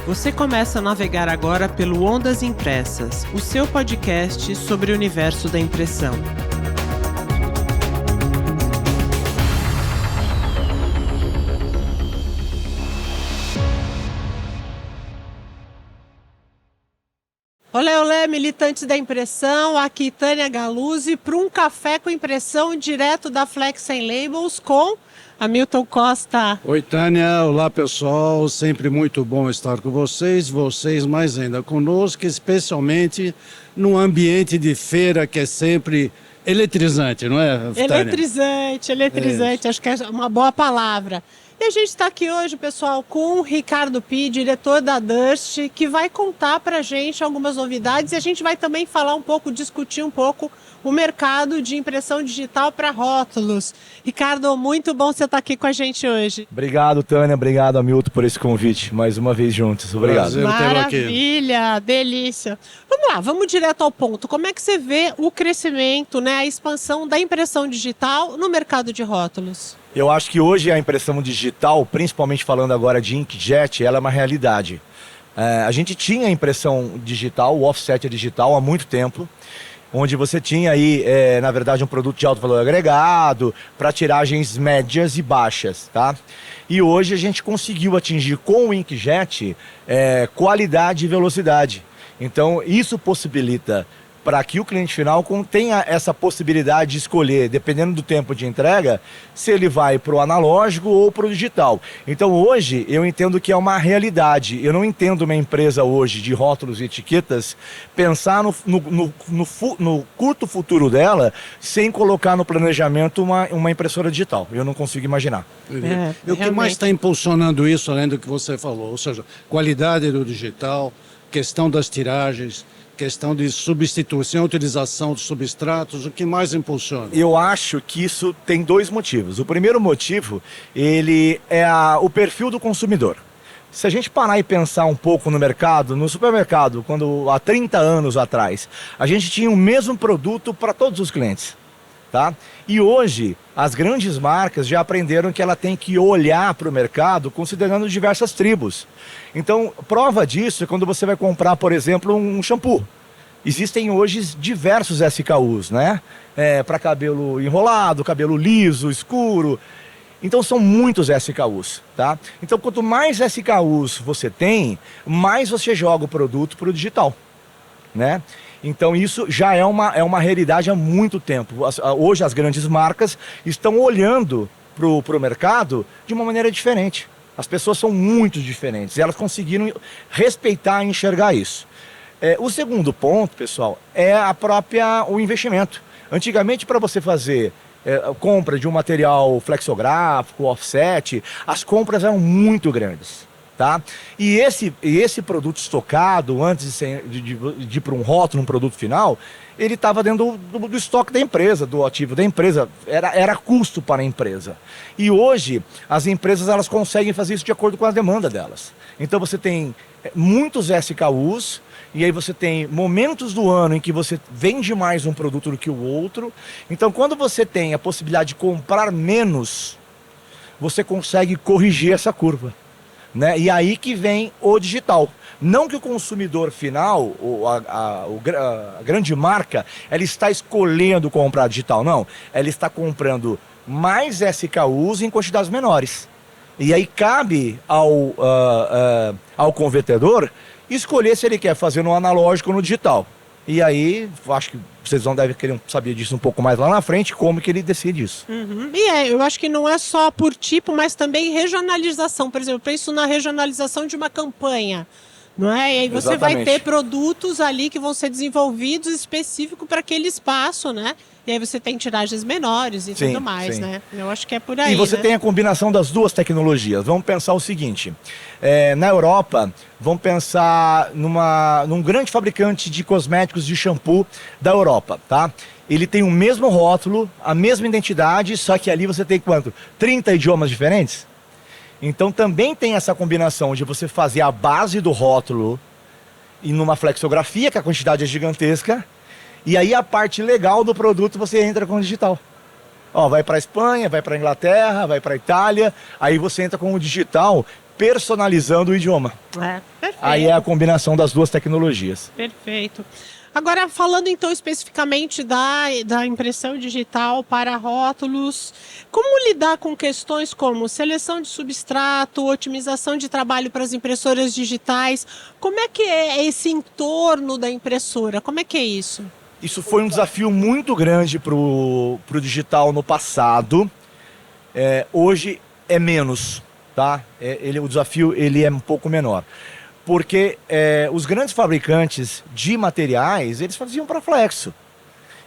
Você começa a navegar agora pelo Ondas Impressas, o seu podcast sobre o universo da impressão. Olé, olé, militantes da impressão, aqui Tânia Galuzzi para um café com impressão direto da Flex and Labels com Hamilton Costa. Oi, Tânia. Olá, pessoal. Sempre muito bom estar com vocês mais ainda conosco, especialmente num ambiente de feira que é sempre eletrizante, não é, Tânia? Eletrizante. Acho que é uma boa palavra. E a gente está aqui hoje, pessoal, com o Ricardo Pi, diretor da Dust, que vai contar para a gente algumas novidades e a gente vai também falar um pouco, discutir um pouco o mercado de impressão digital para rótulos. Ricardo, muito bom você estar aqui com a gente hoje. Obrigado, Tânia. Obrigado, Hamilton, por esse convite. Mais uma vez juntos. Obrigado. Maravilha, delícia. Vamos lá, vamos direto ao ponto. Como é que você vê o crescimento, a expansão da impressão digital no mercado de rótulos? Eu acho que hoje a impressão digital, principalmente falando agora de inkjet, ela é uma realidade. A gente tinha a impressão digital, o offset digital há muito tempo, onde você tinha aí, na verdade, um produto de alto valor agregado para tiragens médias e baixas, tá? E hoje a gente conseguiu atingir com o inkjet qualidade e velocidade. Então isso possibilita para que o cliente final tenha essa possibilidade de escolher, dependendo do tempo de entrega, se ele vai para o analógico ou para o digital. Então hoje eu entendo que é uma realidade. Eu não entendo uma empresa hoje de rótulos e etiquetas pensar no curto futuro dela sem colocar no planejamento uma impressora digital. Eu não consigo imaginar. E o que mais está impulsionando isso, além do que você falou? Ou seja, qualidade do digital, questão das tiragens, questão de substituição, utilização de substratos, o que mais impulsiona? Eu acho que isso tem dois motivos. O primeiro motivo, ele é o perfil do consumidor. Se a gente parar e pensar um pouco no mercado, no supermercado, quando há 30 anos atrás, a gente tinha o mesmo produto para todos os clientes, tá? E hoje, as grandes marcas já aprenderam que ela tem que olhar para o mercado considerando diversas tribos. Então, prova disso é quando você vai comprar, por exemplo, um shampoo. Existem hoje diversos SKUs, né? Para cabelo enrolado, cabelo liso, escuro. Então, são muitos SKUs, tá? Então, quanto mais SKUs você tem, mais você joga o produto para o digital, né? Então isso já é uma realidade há muito tempo. Hoje as grandes marcas estão olhando para o mercado de uma maneira diferente. As pessoas são muito diferentes e elas conseguiram respeitar e enxergar isso. O segundo ponto, pessoal, é o investimento. Antigamente, para você fazer compra de um material flexográfico, offset, as compras eram muito grandes. Tá? E esse produto estocado, antes de ir para um rótulo, um produto final, ele estava dentro do estoque da empresa, do ativo da empresa, era custo para a empresa. E hoje, as empresas elas conseguem fazer isso de acordo com a demanda delas. Então você tem muitos SKUs, e aí você tem momentos do ano em que você vende mais um produto do que o outro. Então quando você tem a possibilidade de comprar menos, você consegue corrigir essa curva. Né? E aí que vem o digital. Não que o consumidor final, a grande marca, ela está escolhendo comprar digital, não. Ela está comprando mais SKUs em quantidades menores. E aí cabe ao convertedor escolher se ele quer fazer no analógico ou no digital. E aí, acho que vocês devem querer saber disso um pouco mais lá na frente, como que ele decide isso. Uhum. E eu acho que não é só por tipo, mas também regionalização. Por exemplo, eu penso na regionalização de uma campanha, não é? E aí você vai ter produtos ali que vão ser desenvolvidos específicos para aquele espaço, né? E aí você tem tiragens menores e tudo mais, né? Eu acho que é por aí. E você tem a combinação das duas tecnologias. Vamos pensar o seguinte, na Europa, vamos pensar num grande fabricante de cosméticos de shampoo da Europa, tá? Ele tem o mesmo rótulo, a mesma identidade, só que ali você tem quanto? 30 idiomas diferentes? Então também tem essa combinação de você fazer a base do rótulo e numa flexografia, que a quantidade é gigantesca, e aí a parte legal do produto você entra com o digital. Vai para a Espanha, vai para a Inglaterra, vai para a Itália, aí você entra com o digital personalizando o idioma. Perfeito. Aí é a combinação das duas tecnologias. Perfeito. Agora, falando então especificamente da impressão digital para rótulos, como lidar com questões como seleção de substrato, otimização de trabalho para as impressoras digitais? Como é que é esse entorno da impressora? Como é que é isso? Isso foi um desafio muito grande para o digital no passado. Hoje é menos, tá? O desafio ele é um pouco menor. Porque os grandes fabricantes de materiais, eles faziam para flexo.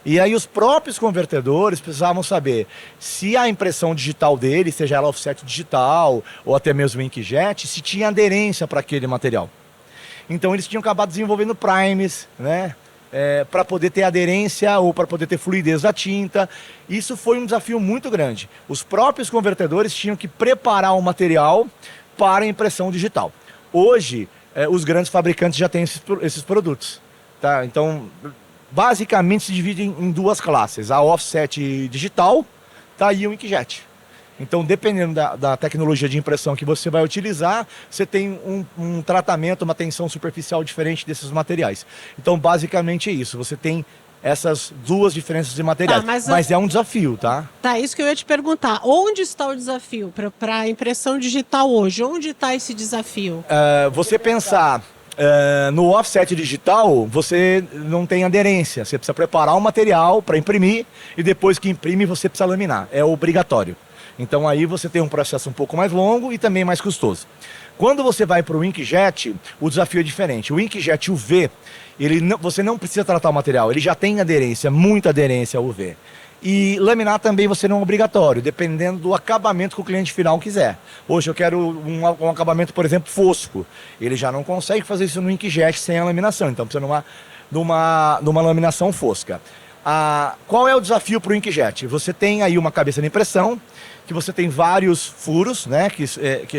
E aí os próprios convertedores precisavam saber se a impressão digital dele, seja ela offset digital ou até mesmo inkjet, se tinha aderência para aquele material. Então eles tinham acabado desenvolvendo primes, né? Para poder ter aderência ou para poder ter fluidez da tinta. Isso foi um desafio muito grande. Os próprios convertedores tinham que preparar o material para a impressão digital. Hoje, os grandes fabricantes já têm esses produtos. Tá? Então, basicamente se dividem em duas classes. A offset digital, tá? E o inkjet. Então, dependendo da tecnologia de impressão que você vai utilizar, você tem um tratamento, uma tensão superficial diferente desses materiais. Então, basicamente é isso. Você tem essas duas diferenças de materiais. Mas é um desafio, tá? Tá, isso que eu ia te perguntar. Onde está o desafio para a impressão digital hoje? Onde está esse desafio? Você pensar no offset digital, você não tem aderência. Você precisa preparar o material para imprimir e depois que imprime, você precisa laminar. É obrigatório. Então aí você tem um processo um pouco mais longo e também mais custoso. Quando você vai para o inkjet, o desafio é diferente. O inkjet UV, você não precisa tratar o material, ele já tem aderência, muita aderência ao UV. E laminar também você não é obrigatório, dependendo do acabamento que o cliente final quiser. Hoje eu quero um acabamento, por exemplo, fosco. Ele já não consegue fazer isso no inkjet sem a laminação, então precisa de uma laminação fosca. Qual é o desafio para o inkjet? Você tem aí uma cabeça de impressão, que você tem vários furos, né, que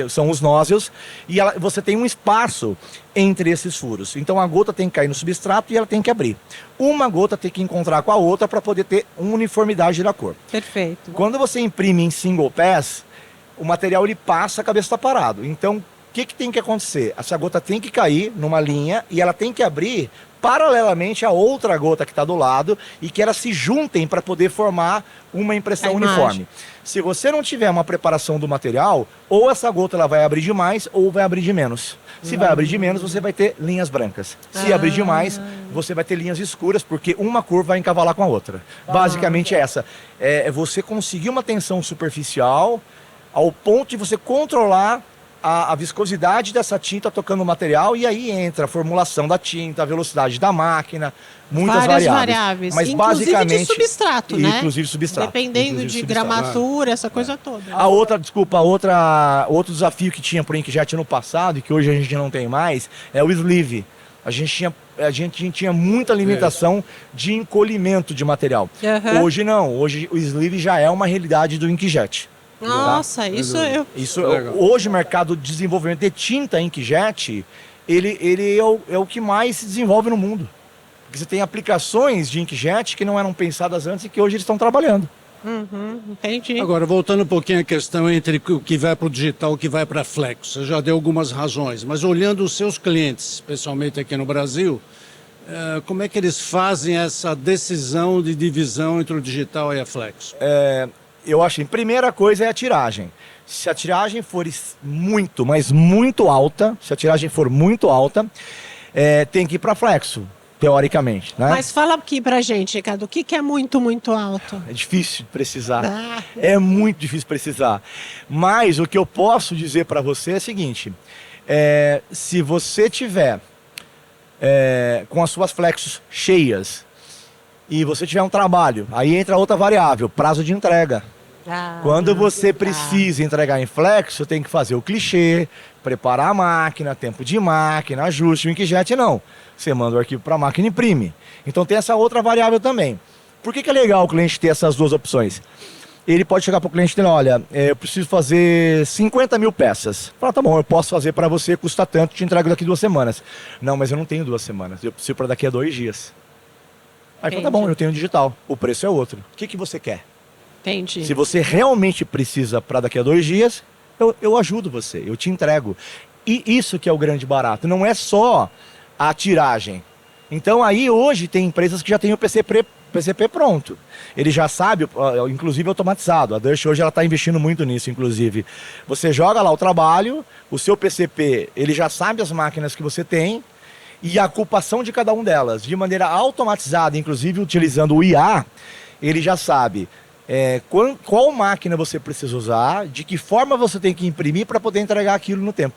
são os nozzles, e você tem um espaço entre esses furos. Então a gota tem que cair no substrato e ela tem que abrir. Uma gota tem que encontrar com a outra para poder ter uma uniformidade da cor. Perfeito. Quando você imprime em single pass, o material ele passa, a cabeça está parado. Então o que tem que acontecer? Essa gota tem que cair numa linha e ela tem que abrir paralelamente a outra gota que está do lado e que elas se juntem para poder formar uma impressão uniforme. Se você não tiver uma preparação do material, ou essa gota ela vai abrir de mais ou vai abrir de menos. Se vai abrir de menos, você vai ter linhas brancas. Se abrir de mais, você vai ter linhas escuras, porque uma cor vai encavalar com a outra. Basicamente é essa. É você conseguir uma tensão superficial ao ponto de você controlar a viscosidade dessa tinta tocando o material, e aí entra a formulação da tinta, a velocidade da máquina, muitas variáveis. Mas inclusive basicamente de substrato, né? Inclusive substrato. Dependendo de gramatura, essa coisa toda. Outro desafio que tinha para o inkjet no passado e que hoje a gente não tem mais é o sleeve. A gente tinha muita limitação de encolhimento de material. Hoje não, hoje o sleeve já é uma realidade do inkjet. Nossa, tá? Hoje o mercado de desenvolvimento de tinta inkjet, ele é o que mais se desenvolve no mundo. Porque você tem aplicações de inkjet que não eram pensadas antes e que hoje eles estão trabalhando. Entendi. Agora, voltando um pouquinho à questão entre o que vai para o digital e o que vai para a flex, você já deu algumas razões, mas olhando os seus clientes, especialmente aqui no Brasil, como é que eles fazem essa decisão de divisão entre o digital e a flex? Eu acho que a primeira coisa é a tiragem. Se a tiragem for muito, mas muito alta, tem que ir para flexo, teoricamente, né? Mas fala aqui pra gente, Ricardo, o que é muito, muito alto? É difícil de precisar. É muito difícil precisar. Mas o que eu posso dizer para você é o seguinte, se você tiver com as suas flexos cheias, e você tiver um trabalho, aí entra outra variável, prazo de entrega. Quando você precisa entregar em flexo, tem que fazer o clichê, preparar a máquina, tempo de máquina, ajuste. O inkjet não. Você manda o arquivo para a máquina e imprime. Então tem essa outra variável também. Por que é legal o cliente ter essas duas opções? Ele pode chegar para o cliente e dizer, olha, eu preciso fazer 50 mil peças. Fala, tá bom, eu posso fazer para você, custa tanto, te entrego daqui 2 semanas. Não, mas eu não tenho 2 semanas, eu preciso para daqui a 2 dias. Aí fala, tá bom, eu tenho digital, o preço é outro. O que você quer? Entendi. Se você realmente precisa para daqui a 2 dias, eu ajudo você, eu te entrego. E isso que é o grande barato, não é só a tiragem. Então aí hoje tem empresas que já têm o PCP pronto. Ele já sabe, inclusive automatizado. A Durst hoje ela está investindo muito nisso, inclusive. Você joga lá o trabalho, o seu PCP, ele já sabe as máquinas que você tem e a ocupação de cada uma delas. De maneira automatizada, inclusive utilizando o IA, ele já sabe qual máquina você precisa usar, de que forma você tem que imprimir para poder entregar aquilo no tempo.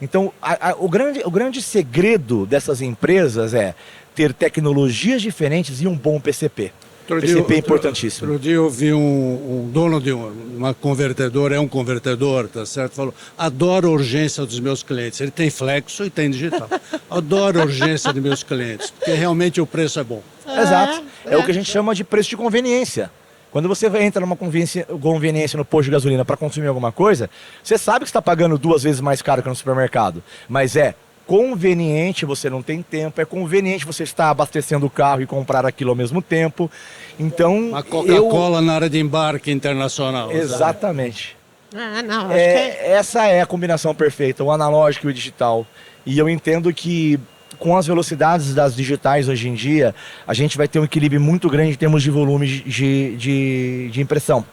Então, o grande segredo dessas empresas é ter tecnologias diferentes e um bom PCP. PCP é importantíssimo. Outro dia eu vi um dono de uma convertedora, um convertedor, tá certo? Falou, adoro a urgência dos meus clientes. Ele tem flexo e tem digital. Adoro a urgência dos meus clientes, porque realmente o preço é bom. Exato. É o que a gente chama de preço de conveniência. Quando você entra numa conveniência no posto de gasolina para consumir alguma coisa, você sabe que está pagando 2 vezes mais caro que no supermercado. Mas é conveniente, você não tem tempo, é conveniente você estar abastecendo o carro e comprar aquilo ao mesmo tempo. Então, a Coca-Cola na área de embarque internacional. Exatamente. Não, essa é a combinação perfeita, o analógico e o digital. E eu entendo que com as velocidades das digitais hoje em dia, a gente vai ter um equilíbrio muito grande em termos de volume de impressão.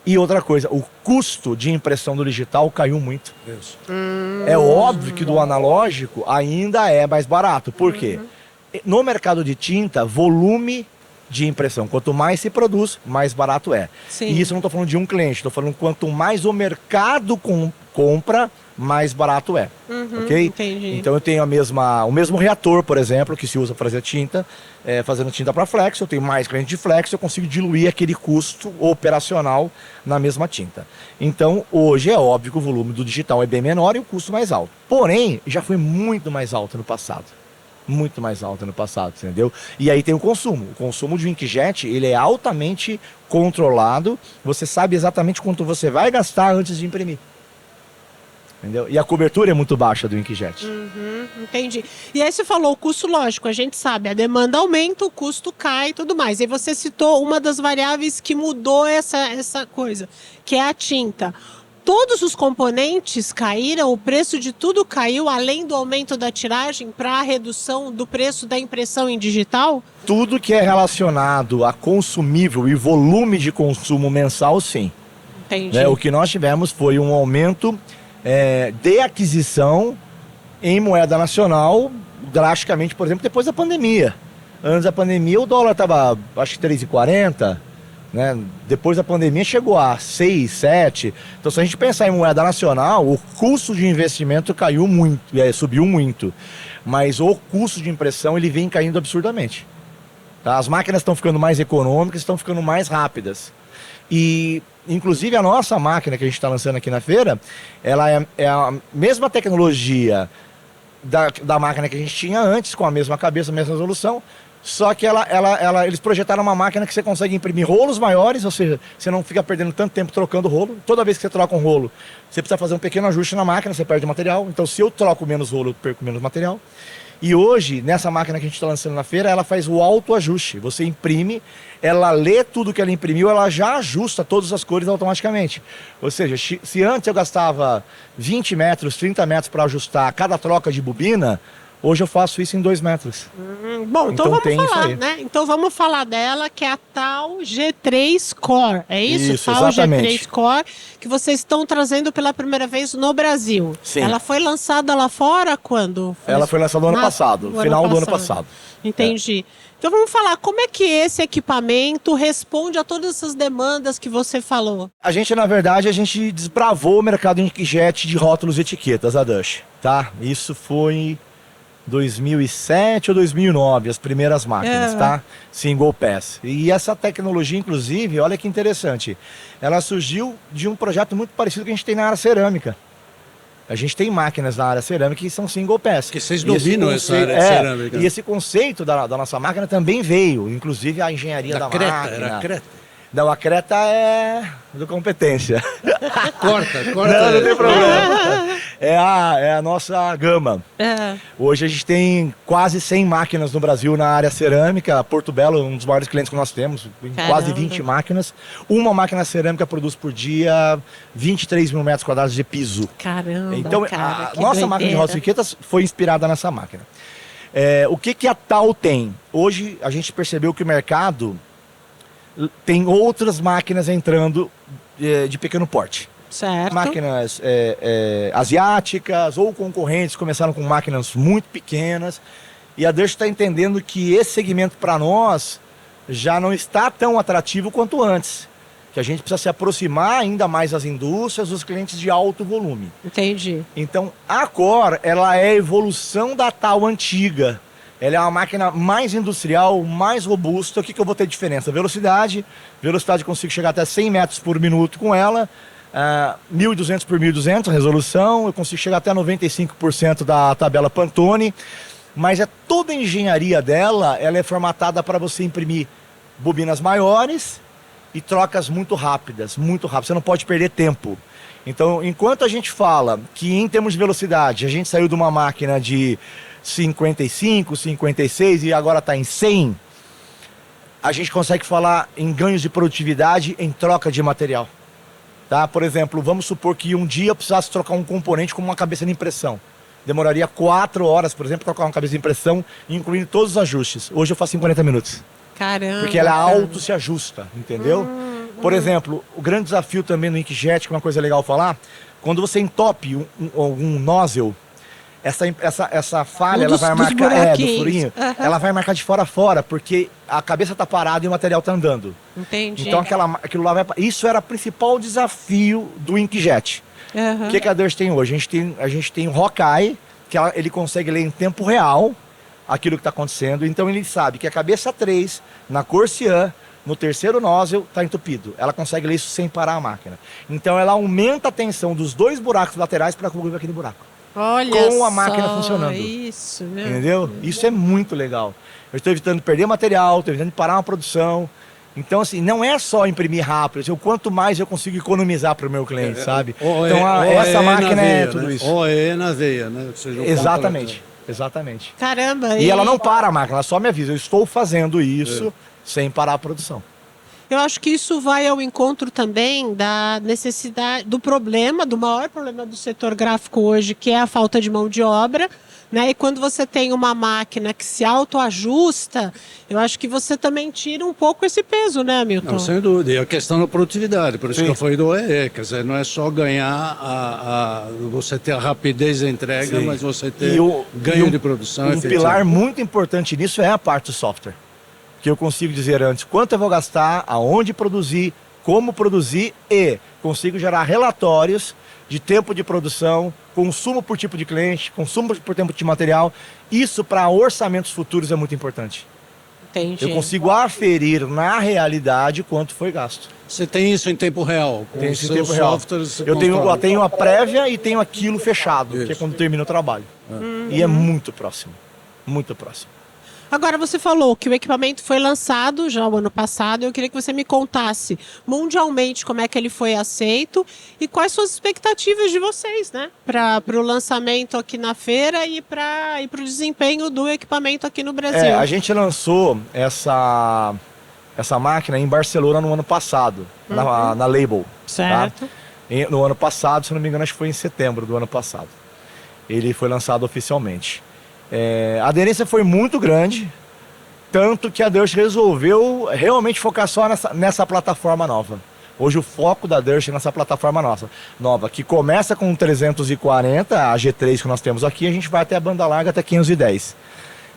E outra coisa, o custo de impressão do digital caiu muito. Isso. É óbvio que do analógico ainda é mais barato. Por quê? No mercado de tinta, volume de impressão. Quanto mais se produz, mais barato é. Sim. E isso eu não estou falando de um cliente, estou falando quanto mais o mercado compra, mais barato é. Ok? Entendi. Então eu tenho o mesmo reator, por exemplo, que se usa para fazer tinta, fazendo tinta para flex, eu tenho mais cliente de flex, eu consigo diluir aquele custo operacional na mesma tinta. Então hoje é óbvio que o volume do digital é bem menor e o custo mais alto. Porém, já foi muito mais alto no passado. Muito mais alta no passado, entendeu? E aí tem o consumo. O consumo de inkjet, ele é altamente controlado. Você sabe exatamente quanto você vai gastar antes de imprimir. Entendeu? E a cobertura é muito baixa do inkjet. Entendi. E aí você falou o custo, lógico, a gente sabe, a demanda aumenta, o custo cai e tudo mais. E você citou uma das variáveis que mudou essa coisa, que é a tinta. Todos os componentes caíram, o preço de tudo caiu, além do aumento da tiragem, para a redução do preço da impressão em digital? Tudo que é relacionado a consumível e volume de consumo mensal, sim. Entendi. O que nós tivemos foi um aumento de aquisição em moeda nacional, drasticamente, por exemplo, depois da pandemia. Antes da pandemia, o dólar estava, acho que 3,40. Né? Depois da pandemia chegou a 6, 7. Então, se a gente pensar em moeda nacional, o custo de investimento caiu muito, subiu muito. Mas o custo de impressão ele vem caindo absurdamente. Tá? As máquinas estão ficando mais econômicas, estão ficando mais rápidas. E, inclusive, a nossa máquina que a gente está lançando aqui na feira, ela é a mesma tecnologia da máquina que a gente tinha antes, com a mesma cabeça, a mesma resolução. Só que eles projetaram uma máquina que você consegue imprimir rolos maiores, ou seja, você não fica perdendo tanto tempo trocando rolo. Toda vez que você troca um rolo, você precisa fazer um pequeno ajuste na máquina, você perde material. Então, se eu troco menos rolo, eu perco menos material. E hoje, nessa máquina que a gente está lançando na feira, ela faz o autoajuste. Você imprime, ela lê tudo que ela imprimiu, ela já ajusta todas as cores automaticamente. Ou seja, se antes eu gastava 20 metros, 30 metros para ajustar cada troca de bobina, hoje eu faço isso em 2 metros. Bom, então vamos falar, aí, né? Então vamos falar dela, que é a tal G3 Core. É isso? Isso, tal exatamente. G3 Core, que vocês estão trazendo pela primeira vez no Brasil. Sim. Ela foi lançada lá fora quando? Ela foi lançada no ano passado, final do ano passado. Entendi. Então vamos falar, como é que esse equipamento responde a todas essas demandas que você falou? A gente, na verdade, a gente desbravou o mercado de inkjet de rótulos e etiquetas, a Durst, tá? Isso foi 2007 ou 2009, as primeiras máquinas, tá? Single Pass. E essa tecnologia, inclusive, olha que interessante, ela surgiu de um projeto muito parecido que a gente tem na área cerâmica. A gente tem máquinas na área cerâmica que são single pass. Que vocês dominam essa área de cerâmica. E esse conceito da nossa máquina também veio, inclusive a engenharia da Creta, máquina. era Creta. Não, a Creta é do competência. Corta. Não tem problema. É a nossa gama. Hoje a gente tem quase 100 máquinas no Brasil na área cerâmica. Porto Belo, um dos maiores clientes que nós temos, quase 20 máquinas. Uma máquina cerâmica produz por dia 23 mil metros quadrados de piso. Caramba, então, cara, a nossa máquina de rodas friquetas foi inspirada nessa máquina. O que a Tal tem? Hoje a gente percebeu que o mercado tem outras máquinas entrando de pequeno porte. Certo. Máquinas asiáticas ou concorrentes começaram com máquinas muito pequenas. E a Durst está entendendo que esse segmento para nós já não está tão atrativo quanto antes. Que a gente precisa se aproximar ainda mais das indústrias, dos clientes de alto volume. Entendi. Então a Core, ela é a evolução da Tal antiga. Ela é uma máquina mais industrial, mais robusta. O que eu vou ter de diferença? Velocidade eu consigo chegar até 100 metros por minuto com ela. 1.200 por 1.200 resolução. Eu consigo chegar até 95% da tabela Pantone. Mas toda a engenharia dela, ela é formatada para você imprimir bobinas maiores e trocas muito rápidas. Você não pode perder tempo. Então, enquanto a gente fala que em termos de velocidade, a gente saiu de uma máquina de 55, 56 e agora está em 100, a gente consegue falar em ganhos de produtividade em troca de material. Tá? Por exemplo, vamos supor que um dia eu precisasse trocar um componente como uma cabeça de impressão. Demoraria 4 horas, por exemplo, para trocar uma cabeça de impressão, incluindo todos os ajustes. Hoje eu faço em 40 minutos. Caramba. Porque ela auto se ajusta, entendeu? Por exemplo, o grande desafio também no inkjet, que é uma coisa legal falar, quando você entope algum nozzle, essa falha, ela vai marcar do furinho, ela vai marcar de fora a fora, porque a cabeça está parada e o material está andando. Entendi. Então aquilo lá isso era o principal desafio do inkjet. O que a Durst tem hoje? A gente tem o Hawkeye, que ele consegue ler em tempo real aquilo que está acontecendo. Então ele sabe que a cabeça 3, na cor cian, no terceiro nozzle, está entupido. Ela consegue ler isso sem parar a máquina. Então ela aumenta a tensão dos 2 buracos laterais para cobrir aquele buraco. Olha com a máquina funcionando. Isso, né? Entendeu? Isso é muito legal. Eu estou evitando perder material, estou evitando parar uma produção. Então, assim, não é só imprimir rápido, assim, o quanto mais eu consigo economizar para o meu cliente, sabe? Então, essa máquina veia, é tudo né? isso. OE na veia, né? Exatamente. Caramba. E ela não para a máquina, ela só me avisa, eu estou fazendo isso sem parar a produção. Eu acho que isso vai ao encontro também da necessidade, do maior problema do setor gráfico hoje, que é a falta de mão de obra, né? E quando você tem uma máquina que se autoajusta, eu acho que você também tira um pouco esse peso, né, Milton? Não, sem dúvida. E a questão da produtividade, por isso que eu falei do OE, quer dizer, não é só ganhar, você ter a rapidez da entrega, mas você ter ganho de produção. Um pilar muito importante nisso é a parte do software. Que eu consigo dizer antes quanto eu vou gastar, aonde produzir, como produzir e consigo gerar relatórios de tempo de produção, consumo por tipo de cliente, consumo por tempo de material. Isso para orçamentos futuros é muito importante. Entendi. Eu consigo aferir na realidade quanto foi gasto. Você tem isso em tempo real? Tem isso em tempo real. Eu tenho a prévia e tenho aquilo fechado, que é quando termina o trabalho. E é muito próximo, muito próximo. Agora, você falou que o equipamento foi lançado já o ano passado. Eu queria que você me contasse mundialmente como é que ele foi aceito e quais suas expectativas de vocês, né? Para o lançamento aqui na feira e para o desempenho do equipamento aqui no Brasil. A gente lançou essa máquina em Barcelona no ano passado, na Label. Certo. Tá? No ano passado, se não me engano, acho que foi em setembro do ano passado. Ele foi lançado oficialmente. A aderência foi muito grande, tanto que a Durst resolveu realmente focar só nessa plataforma nova. Hoje o foco da Durst é nessa plataforma nova, que começa com 340, a G3 que nós temos aqui, a gente vai até a banda larga até 510.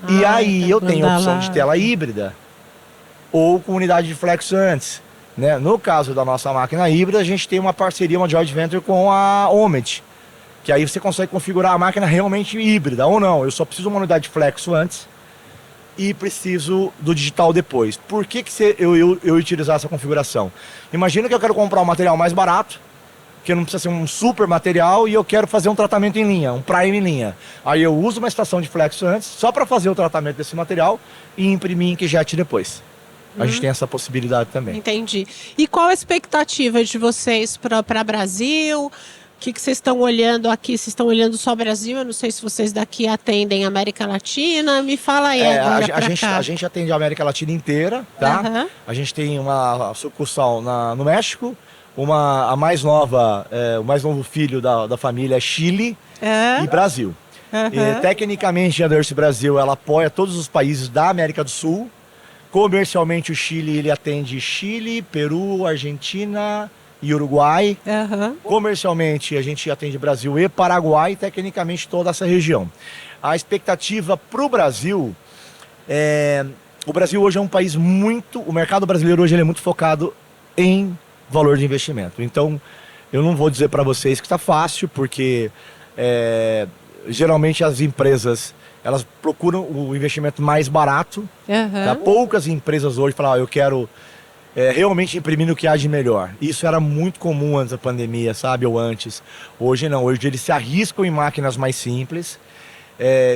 E aí eu tenho a opção de tela híbrida ou com unidade de flexo antes. Né? No caso da nossa máquina híbrida, a gente tem uma parceria, uma joint venture com a Omet, que aí você consegue configurar a máquina realmente híbrida ou não. Eu só preciso de uma unidade de flexo antes e preciso do digital depois. Por que eu utilizar essa configuração? Imagina que eu quero comprar um material mais barato, que não precisa ser um super material, e eu quero fazer um tratamento em linha, um prime em linha. Aí eu uso uma estação de flexo antes, só para fazer o tratamento desse material e imprimir em inkjet depois. a gente tem essa possibilidade também. Entendi. E qual a expectativa de vocês para Brasil? O que vocês estão olhando aqui? Vocês estão olhando só Brasil? Eu não sei se vocês daqui atendem América Latina. Me fala aí agora a gente atende a América Latina inteira, tá? A gente tem uma sucursal no México, a mais nova, o mais novo filho da família é Chile e Brasil. E, tecnicamente, a Nurse Brasil, ela apoia todos os países da América do Sul. Comercialmente, o Chile, ele atende Chile, Peru, Argentina e Uruguai. Comercialmente, a gente atende Brasil e Paraguai, tecnicamente toda essa região. A expectativa para o Brasil o Brasil hoje é um país o mercado brasileiro hoje ele é muito focado em valor de investimento. Então, eu não vou dizer para vocês que está fácil, porque geralmente as empresas elas procuram o investimento mais barato. Tá? Poucas empresas hoje falam, eu quero realmente imprimir o que há de melhor. Isso era muito comum antes da pandemia, sabe? Ou antes. Hoje não. Hoje eles se arriscam em máquinas mais simples.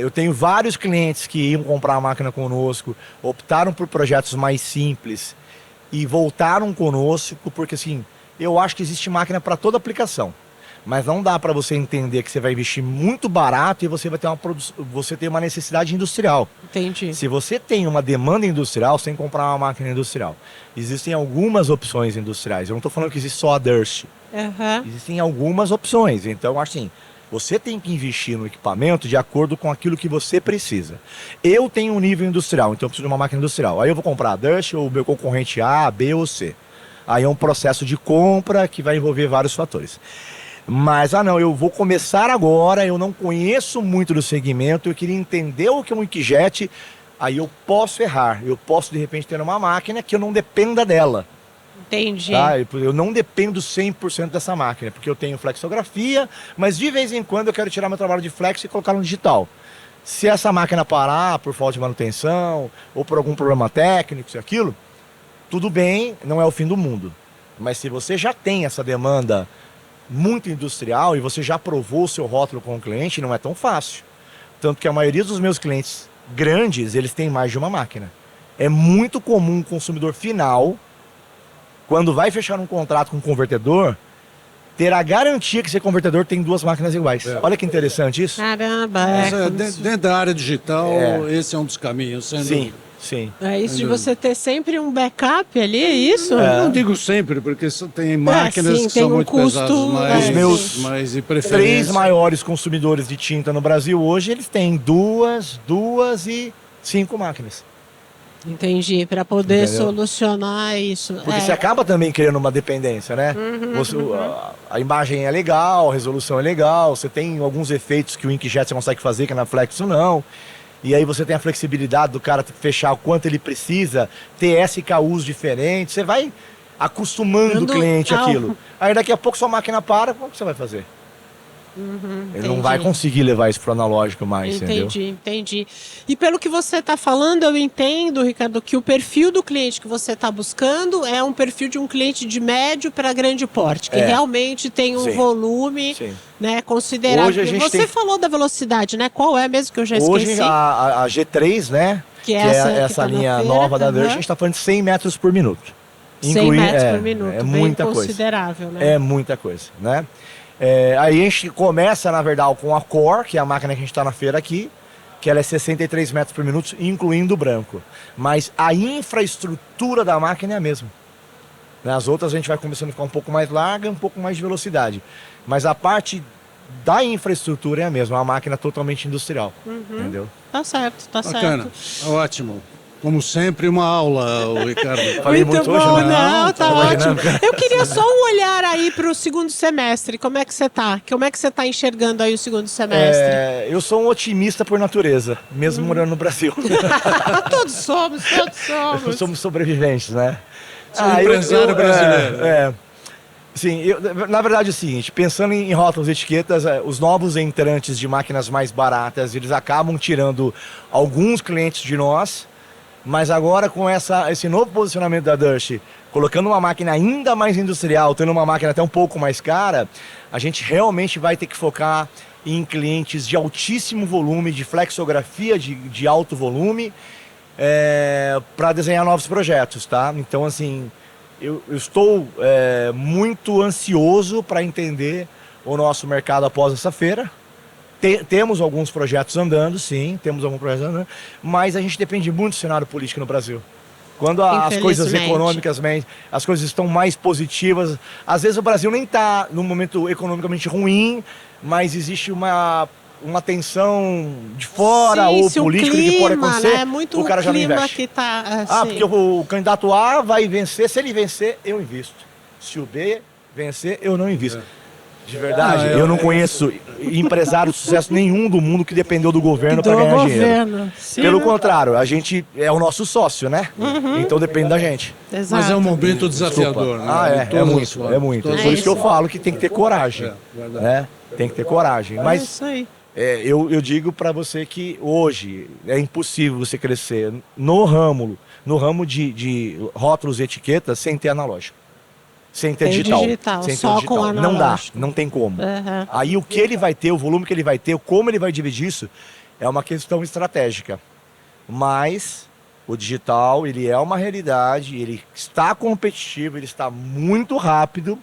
Eu tenho vários clientes que iam comprar a máquina conosco, optaram por projetos mais simples e voltaram conosco, porque assim, eu acho que existe máquina para toda aplicação. Mas não dá para você entender que você vai investir muito barato e você vai ter você tem uma necessidade industrial. Entendi. Se você tem uma demanda industrial, você tem que comprar uma máquina industrial. Existem algumas opções industriais. Eu não estou falando que existe só a Durst. Existem algumas opções. Então, assim, você tem que investir no equipamento de acordo com aquilo que você precisa. Eu tenho um nível industrial, então eu preciso de uma máquina industrial. Aí eu vou comprar a Durst ou o meu concorrente A, B ou C. Aí é um processo de compra que vai envolver vários fatores. Mas, não, eu vou começar agora, eu não conheço muito do segmento, eu queria entender o que é um inkjet, aí eu posso errar, eu posso de repente ter uma máquina que eu não dependa dela. Entendi. Tá? Eu não dependo 100% dessa máquina, porque eu tenho flexografia, mas de vez em quando eu quero tirar meu trabalho de flex e colocar no digital. Se essa máquina parar por falta de manutenção, ou por algum problema técnico, isso e aquilo, tudo bem, não é o fim do mundo. Mas se você já tem essa demanda muito industrial e você já provou o seu rótulo com o cliente, não é tão fácil. Tanto que a maioria dos meus clientes grandes, eles têm mais de uma máquina. É muito comum o consumidor final, quando vai fechar um contrato com um convertedor, ter a garantia que esse convertedor tem duas máquinas iguais. Olha que interessante isso. Caramba. Dentro da área digital, esse é um dos caminhos. Sim. Sim. É isso de você ter sempre um backup ali, é isso? Eu não digo sempre, porque tem máquinas que são muito pesadas, Os meus e 3 maiores consumidores de tinta no Brasil hoje, eles têm duas e 5 máquinas. Entendi, para poder solucionar isso. Porque você acaba também criando uma dependência, né? A imagem é legal, a resolução é legal, você tem alguns efeitos que o inkjet você consegue fazer, que na Flex não. E aí você tem a flexibilidade do cara fechar o quanto ele precisa, ter SKUs diferentes, você vai acostumando o cliente àquilo. Aí daqui a pouco sua máquina para, como que você vai fazer? Ele não vai conseguir levar isso para o analógico mais, entendeu? Entendi. E pelo que você está falando, eu entendo, Ricardo, que o perfil do cliente que você está buscando é um perfil de um cliente de médio para grande porte, que realmente tem um volume né, considerável. Você falou da velocidade, né? Qual é mesmo que eu já esqueci? Hoje a G3, né? Que é essa linha nova da Durst, a gente está falando de 100 metros por minuto. 100 metros por minuto, é muita coisa. Considerável, né? É muita coisa, né? Aí a gente começa, na verdade, com a Core, que é a máquina que a gente está na feira aqui, que ela é 63 metros por minuto, incluindo o branco. Mas a infraestrutura da máquina é a mesma. As outras a gente vai começando a ficar um pouco mais larga, um pouco mais de velocidade. Mas a parte da infraestrutura é a mesma, é uma máquina totalmente industrial. Entendeu? Tá certo, tá Bacana. certo. Ótimo. Como sempre, uma aula, o Ricardo. Falei muito hoje, bom, né? Não, tá ótimo. Eu queria só um olhar aí para o segundo semestre. Como é que você tá? Como é que você está enxergando aí o segundo semestre? Eu sou um otimista por natureza, mesmo morando no Brasil. Todos somos. Somos sobreviventes, né? Empresário brasileiro. Sim, na verdade é o seguinte, pensando em rótulos e etiquetas, os novos entrantes de máquinas mais baratas, eles acabam tirando alguns clientes de nós, mas agora com esse novo posicionamento da Durst, colocando uma máquina ainda mais industrial, tendo uma máquina até um pouco mais cara, a gente realmente vai ter que focar em clientes de altíssimo volume, de flexografia de alto volume, para desenhar novos projetos, tá? Então, assim, eu estou muito ansioso para entender o nosso mercado após essa feira. Temos alguns projetos andando, sim, temos alguns projetos andando, mas a gente depende muito do cenário político no Brasil. Quando as coisas econômicas, as coisas estão mais positivas, às vezes o Brasil nem está num momento economicamente ruim, mas existe uma tensão de fora, ou político que pode acontecer, muito o cara já não investe. Que tá, porque o candidato A vai vencer, se ele vencer, eu invisto. Se o B vencer, eu não invisto. De verdade, eu não conheço empresário de sucesso nenhum do mundo que dependeu do governo para ganhar dinheiro. Sim, pelo contrário, a gente é o nosso sócio, né? Então depende da gente. Exato. Mas é um momento desafiador, né? É muito. Por isso que eu falo que tem que ter coragem. Tem que ter coragem. Mas isso aí. eu digo para você que hoje é impossível você crescer no ramo de rótulos e etiquetas sem ter analógico. Sem ter digital. Só com analógico. Não dá, não tem como. Aí o que ele vai ter, o volume que ele vai ter, como ele vai dividir isso, é uma questão estratégica. Mas o digital, ele é uma realidade, ele está competitivo, ele está muito rápido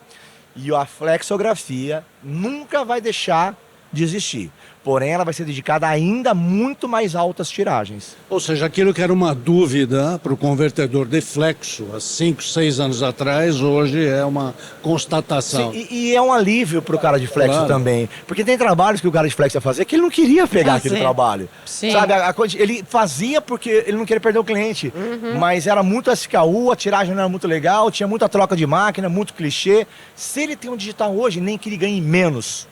e a flexografia nunca vai deixar de existir. Porém, ela vai ser dedicada a ainda muito mais altas tiragens. Ou seja, aquilo que era uma dúvida para o convertedor de flexo há 5, 6 anos atrás, hoje é uma constatação. Sim, e é um alívio para o cara de flexo também. Porque tem trabalhos que o cara de flexo ia fazer que ele não queria pegar aquele trabalho. Sim. Sabe, ele fazia porque ele não queria perder o cliente. Mas era muito SKU, a tiragem não era muito legal, tinha muita troca de máquina, muito clichê. Se ele tem um digital hoje, nem que ele ganhe menos.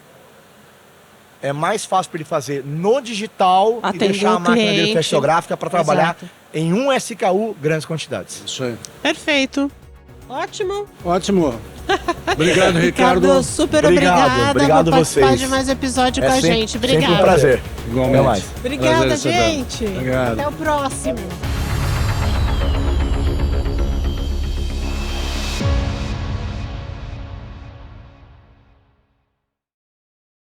É mais fácil para ele fazer no digital e deixar a máquina dele flexográfica para trabalhar em um SKU grandes quantidades. Isso aí. Perfeito. Ótimo. Obrigado, Ricardo. Super obrigada por participar de mais episódio com a gente. Obrigada. Sempre um prazer. Igualmente. Até mais. Obrigada, Prazer, gente. Obrigado. Até o próximo.